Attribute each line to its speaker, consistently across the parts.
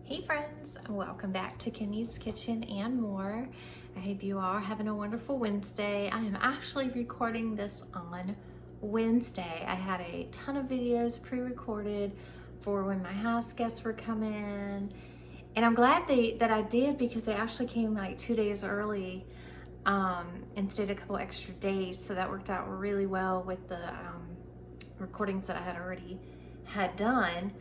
Speaker 1: Hey friends, welcome back to Kimmy's Kitchen and more. I hope you all are having a wonderful Wednesday. I am actually recording this on Wednesday. I had a ton of videos pre-recorded for when my house guests were coming, and I'm glad that I did because they actually came like 2 days early and stayed a couple extra days, so that worked out really well with the recordings that I had already had done.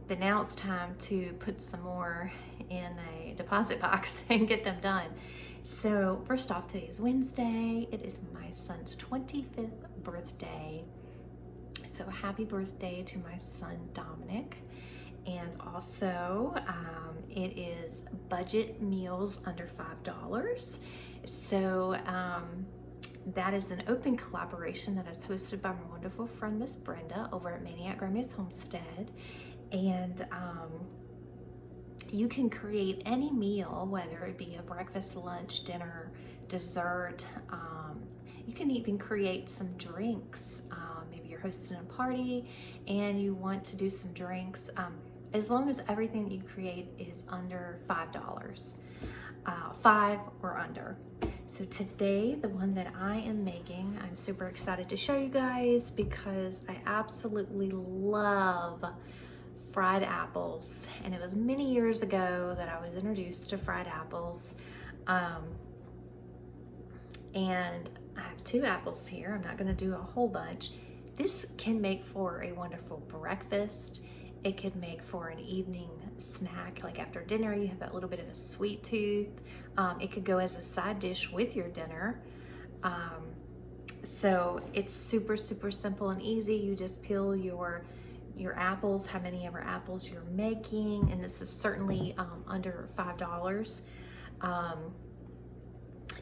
Speaker 1: But now it's time to put some more in a deposit box and get them done. So first off, today is Wednesday. It is my son's 25th birthday. So happy birthday to my son, Dominic. And also, it is budget meals under $5. So that is an open collaboration that is hosted by my wonderful friend, Miss Brenda, over at Maniac Grammy's Homestead. And you can create any meal, whether it be a breakfast, lunch, dinner, dessert. You can even create some drinks. Maybe you're hosting a party and you want to do some drinks. As long as everything that you create is under $5, 5 or under. So today, the one that I am making, I'm super excited to show you guys because I absolutely love fried apples, and it was many years ago that I was introduced to fried apples. And I have 2 apples here. I'm not going to do a whole bunch. This can make for a wonderful breakfast. It could make for an evening snack, like after dinner you have that little bit of a sweet tooth. It could go as a side dish with your dinner. So it's super simple and easy. You just peel your apples, how many ever apples you're making, and this is certainly under $5.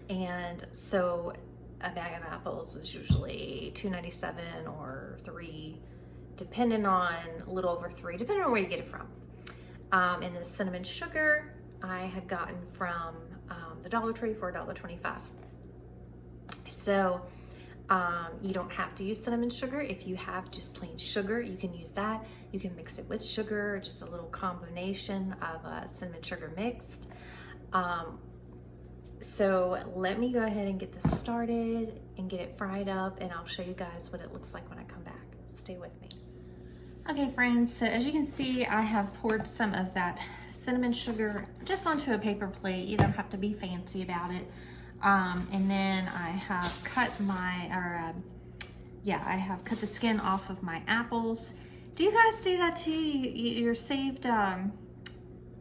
Speaker 1: And so a bag of apples is usually $2.97 or $3, depending on a little over $3, depending on where you get it from. And the cinnamon sugar I had gotten from the Dollar Tree for $1.25. So you don't have to use cinnamon sugar. If you have just plain sugar, you can use that. You can mix it with sugar, just a little combination of cinnamon sugar mixed. So let me go ahead and get this started and get it fried up, and I'll show you guys what it looks like when I come back. Stay with me. Okay friends, so as you can see, I have poured some of that cinnamon sugar just onto a paper plate. You don't have to be fancy about it. And then I have cut I have cut the skin off of my apples. Do you guys do that too? Your saved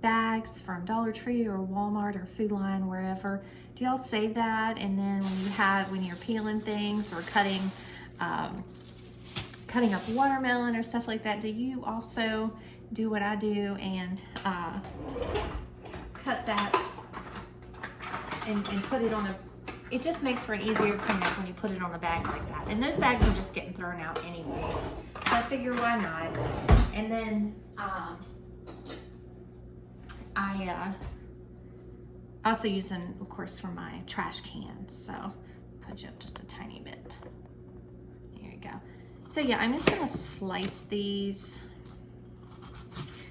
Speaker 1: bags from Dollar Tree or Walmart or Food Line, wherever. Do y'all save that? And then when you're peeling things or cutting up watermelon or stuff like that, do you also do what I do and cut that and put it on it just makes for an easier cleanup when you put it on a bag like that. And those bags are just getting thrown out anyways. So I figure why not? And then I also use them, of course, for my trash cans. So put you up just a tiny bit. There you go. So yeah, I'm just gonna slice these.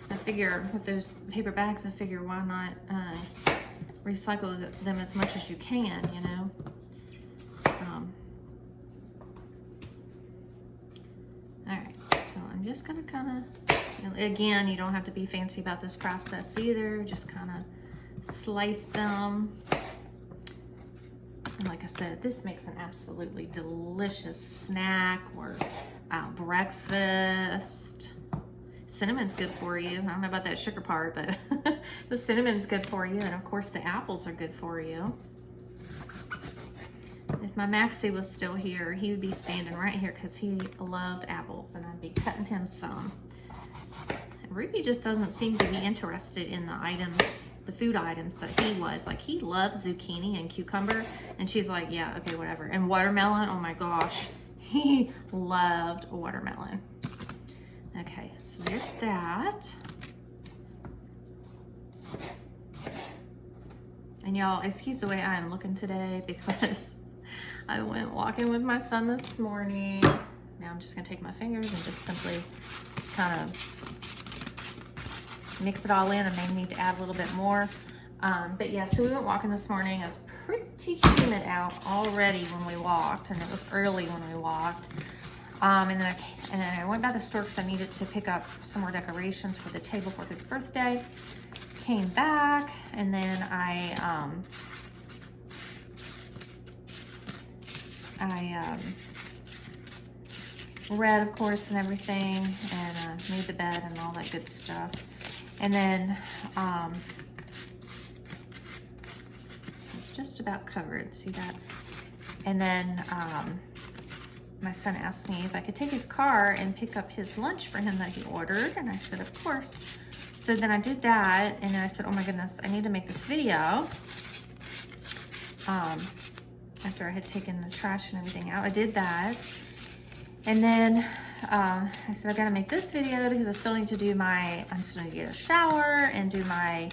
Speaker 1: I figure with those paper bags, I figure why not recycle them as much as you can, you know. All right, so I'm just gonna kind of, again, you don't have to be fancy about this process either. Just kind of slice them. And like I said, this makes an absolutely delicious snack or breakfast. Cinnamon's good for you. I don't know about that sugar part, but the cinnamon's good for you. And of course the apples are good for you. If my Maxie was still here, he would be standing right here because he loved apples and I'd be cutting him some. Ruby just doesn't seem to be interested in the items, the food items that he was. Like, he loves zucchini and cucumber, and she's like, yeah, okay, whatever. And watermelon, oh my gosh, he loved watermelon. Okay, so there's that. And y'all, excuse the way I am looking today because I went walking with my son this morning. Now I'm just gonna take my fingers and just simply kind of mix it all in. I may need to add a little bit more. But yeah, so we went walking this morning. It was pretty humid out already when we walked, and it was early when we walked. And then I went by the store because I needed to pick up some more decorations for the table for his birthday. Came back, and then I read, of course, and everything, and made the bed and all that good stuff. And then it's just about covered, see that? And then my son asked me if I could take his car and pick up his lunch for him that he ordered, and I said, of course. So then I did that, and then I said, oh my goodness, I need to make this video. After I had taken the trash and everything out, I did that. And then I said, I gotta make this video because I still need to do I'm still need to get a shower and do my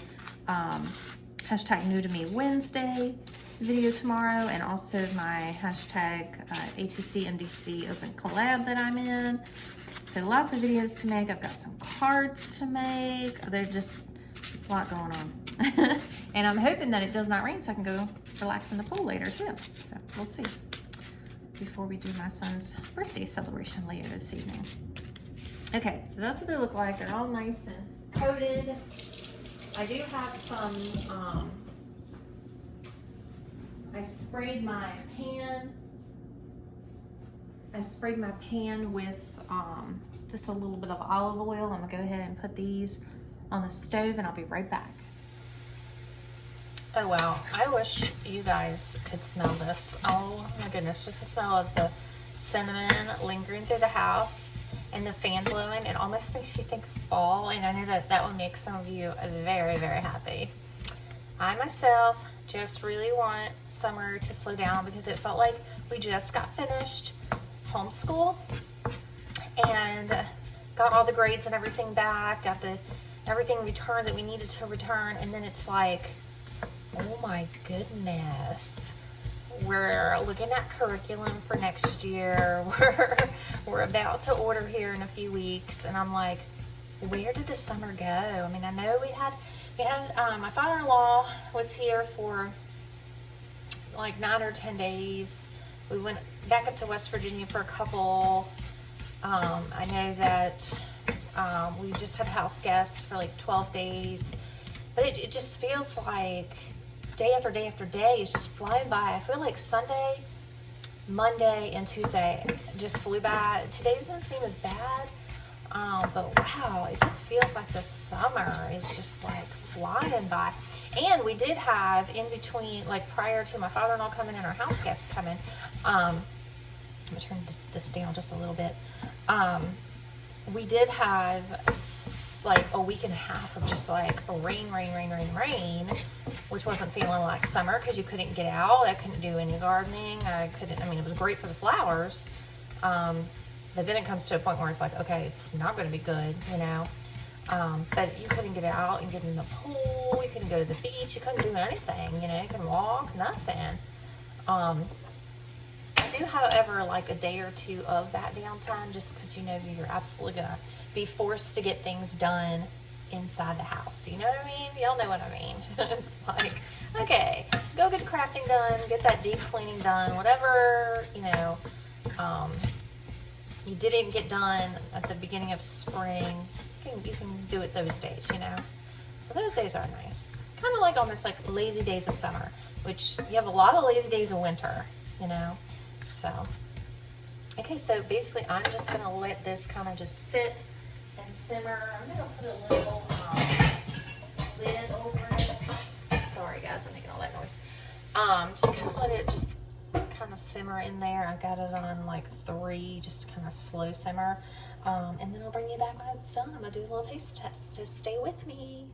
Speaker 1: hashtag New to Me Wednesday video tomorrow, and also my hashtag ATC MDC open collab that I'm in. So lots of videos to make. I've got some cards to make. There's just a lot going on. And I'm hoping that it does not rain so I can go relax in the pool later too. So we'll see. Before we do my son's birthday celebration later this evening. Okay, so that's what they look like. They're all nice and coated. I do have some, I sprayed my pan with just a little bit of olive oil. I'm gonna go ahead and put these on the stove, and I'll be right back. Oh wow, I wish you guys could smell this. Oh my goodness, just the smell of the cinnamon lingering through the house and the fan blowing. It almost makes you think of fall, and I know that that will make some of you very, very happy. I myself just really want summer to slow down because it felt like we just got finished homeschool and got all the grades and everything back, got everything returned that we needed to return, and then it's like, oh my goodness, we're looking at curriculum for next year. We're about to order here in a few weeks, and I'm like, where did the summer go? I mean, I know we had my father-in-law was here for like 9 or 10 days. We went back up to West Virginia for a couple. I know that we just had house guests for like 12 days, but it just feels like day after day after day is just flying by. I feel like Sunday, Monday, and Tuesday just flew by. Today doesn't seem as bad, but wow, it just feels like the summer is just like flying by. And we did have in between, like prior to my father-in-law coming and our house guests coming, I'm gonna turn this down just a little bit. We did have like a week and a half of just like rain, which wasn't feeling like summer because you couldn't get out. I couldn't do any gardening. I mean, it was great for the flowers. But then it comes to a point where it's like, okay, it's not going to be good, you know. But you couldn't get out and get in the pool. You couldn't go to the beach. You couldn't do anything, you know. You couldn't walk, nothing. I do, however, like a day or two of that downtime just because, you know, you're absolutely going to be forced to get things done inside the house. You know what I mean? Y'all know what I mean. It's like, okay, go get crafting done, get that deep cleaning done, whatever, you know, you didn't get done at the beginning of spring, you can do it those days, you know. So those days are nice. Kind of like almost like lazy days of summer, which you have a lot of lazy days of winter, you know. So, okay, so basically I'm just going to let this kind of just sit and simmer. I'm going to put a little lid over it. Sorry guys, I'm making all that noise. Just kind of let it just kind of simmer in there. I got it on like 3, just kind of slow simmer. And then I'll bring you back when it's done. I'm going to do a little taste test, so stay with me.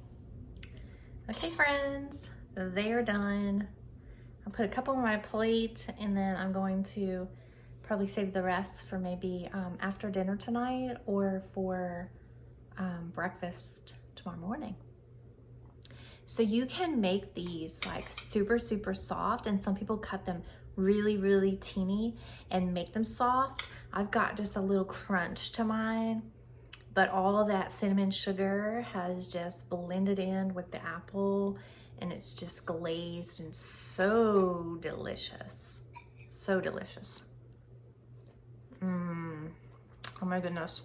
Speaker 1: Okay friends, they're done. I'll put a couple on my plate, and then I'm going to probably save the rest for maybe after dinner tonight or for breakfast tomorrow morning. So you can make these like super, super soft, and some people cut them really, really teeny and make them soft. I've got just a little crunch to mine, but all of that cinnamon sugar has just blended in with the apple, and it's just glazed and so delicious. So delicious. Oh my goodness.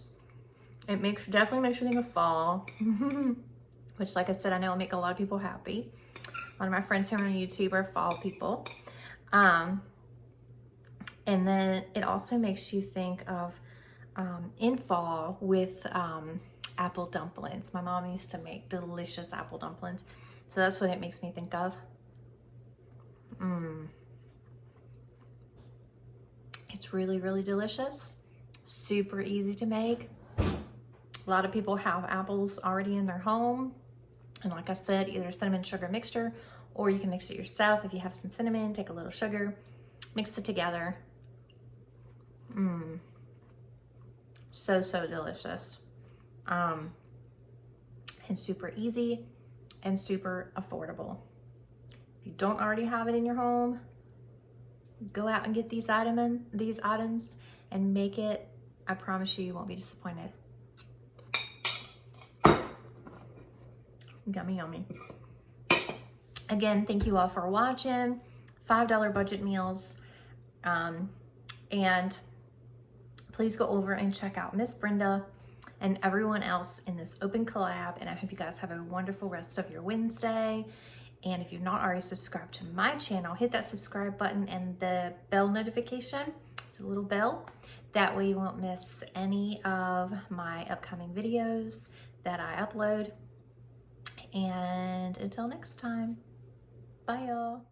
Speaker 1: It definitely makes you think of fall, which, like I said, I know will make a lot of people happy. A lot of my friends here on YouTube are fall people. And then it also makes you think of in fall with apple dumplings. My mom used to make delicious apple dumplings. So that's what it makes me think of. It's really, really delicious. Super easy to make. A lot of people have apples already in their home. And like I said, either cinnamon sugar mixture, or you can mix it yourself. If you have some cinnamon, take a little sugar, mix it together. So, so delicious. And super easy and super affordable. If you don't already have it in your home, go out and get these items and make it. I promise you, you won't be disappointed. Yummy, yummy. Again, thank you all for watching. $5 budget meals. And please go over and check out Miss Brenda and everyone else in this open collab. And I hope you guys have a wonderful rest of your Wednesday. And if you've not already subscribed to my channel, hit that subscribe button and the bell notification. It's a little bell. That way you won't miss any of my upcoming videos that I upload. And until next time, bye y'all.